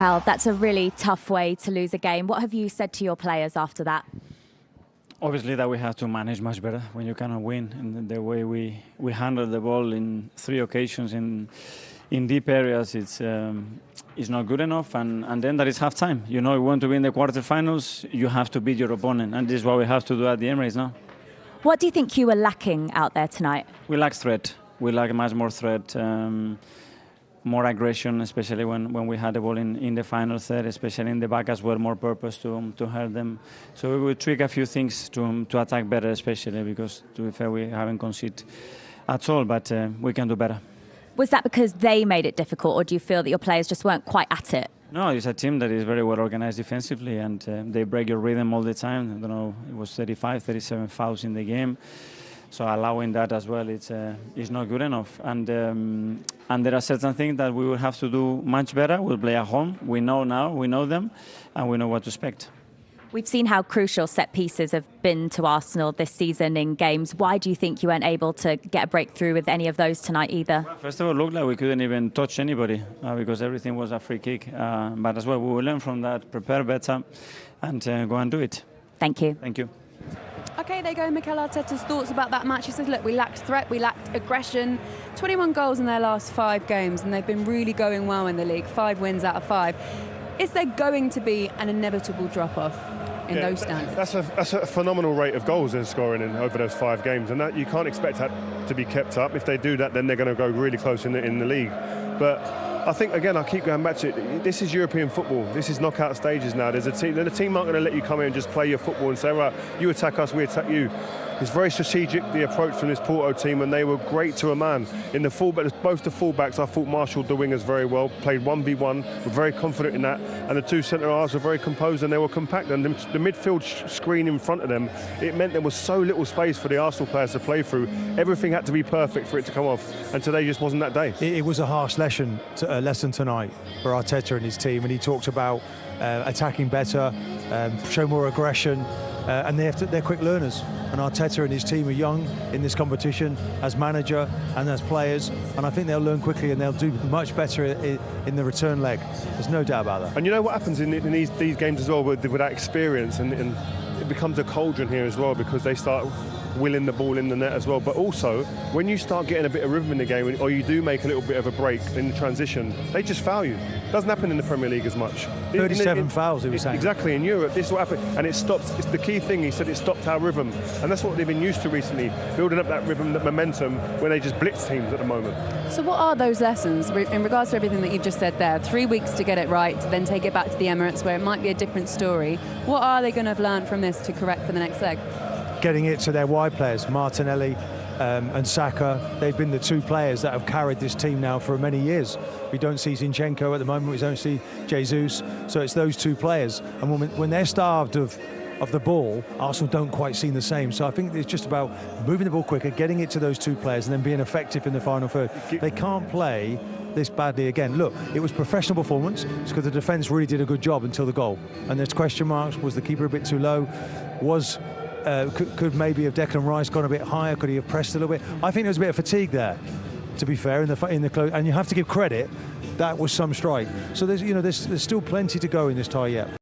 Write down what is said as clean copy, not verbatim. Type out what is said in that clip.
Well, that's a really tough way to lose a game. What have you said to your players after that? Obviously that we have to manage much better when you cannot win. And the way we handle the ball in 3 occasions in deep areas, it's not good enough. And then there is half time. You know, you want to win the quarterfinals, you have to beat your opponent. And this is what we have to do at the Emirates now. What do you think you were lacking out there tonight? We lack threat. We lack much more threat. More aggression, especially when we had the ball in the final third, especially in the back as well, more purpose to hurt them. So we will tweak a few things to attack better, especially because, to be fair, we haven't conceded at all, but we can do better. Was that because they made it difficult, or do you feel that your players just weren't quite at it? No, it's a team that is very well organized defensively, and they break your rhythm all the time. I don't know, it was 35, 37 fouls in the game. So allowing that as well, it's not good enough. And there are certain things that we will have to do much better. We'll play at home. We know now, we know them, and we know what to expect. We've seen how crucial set pieces have been to Arsenal this season in games. Why do you think you weren't able to get a breakthrough with any of those tonight either? Well, first of all, it looked like we couldn't even touch anybody because everything was a free kick. But as well, we will learn from that, prepare better, and go and do it. Thank you. Thank you. Okay, there go Mikel Arteta's thoughts about that match. He says, look, we lacked threat, we lacked aggression. 21 goals in their last 5 games, and they've been really going well in the league. 5 wins out of 5. Is there going to be an inevitable drop-off in those standards? That's a phenomenal rate of goals they're scoring over those 5 games, and that you can't expect that to be kept up. If they do that, then they're going to go really close in the league. But I think, again, I keep going back to it. This is European football. This is knockout stages now. The team aren't going to let you come in and just play your football and say, right, you attack us, we attack you. It's very strategic, the approach from this Porto team, and they were great to a man. In the fullback, both the fullbacks, I thought marshalled the wingers very well, played 1v1, were very confident in that, and the 2 centre-halves were very composed and they were compact. And the midfield screen in front of them, it meant there was so little space for the Arsenal players to play through. Everything had to be perfect for it to come off, and today just wasn't that day. It was a harsh lesson tonight for Arteta and his team, and he talked about attacking better, show more aggression, and they're quick learners. And Arteta and his team are young in this competition as manager and as players, and I think they'll learn quickly and they'll do much better in the return leg. There's no doubt about that. And you know what happens in these games as well with that experience, and it becomes a cauldron here as well, because they start willing the ball in the net as well. But also, when you start getting a bit of rhythm in the game, or you do make a little bit of a break in the transition, they just foul you. Doesn't happen in the Premier League as much. 37 fouls, he was saying. Exactly, in Europe, this is what happened. And it stops, it's the key thing, he said, it stopped our rhythm. And that's what they've been used to recently, building up that rhythm, that momentum, when they just blitz teams at the moment. So what are those lessons in regards to everything that you've just said there? 3 weeks to get it right, to then take it back to the Emirates, where it might be a different story. What are they going to have learned from this to correct for the next leg? Getting it to their wide players, Martinelli and Saka. They've been the 2 players that have carried this team now for many years. We don't see Zinchenko at the moment, we don't see Jesus, so it's those 2 players. And when they're starved of the ball, Arsenal don't quite seem the same. So I think it's just about moving the ball quicker, getting it to those 2 players, and then being effective in the final third. They can't play this badly again. Look, it was professional performance. It's because the defence really did a good job until the goal. And there's question marks. Was the keeper a bit too low? Could maybe have Declan Rice gone a bit higher? Could he have pressed a little bit? I think there was a bit of fatigue there, to be fair, in the close. And you have to give credit, that was some strike. So there's still plenty to go in this tie yet.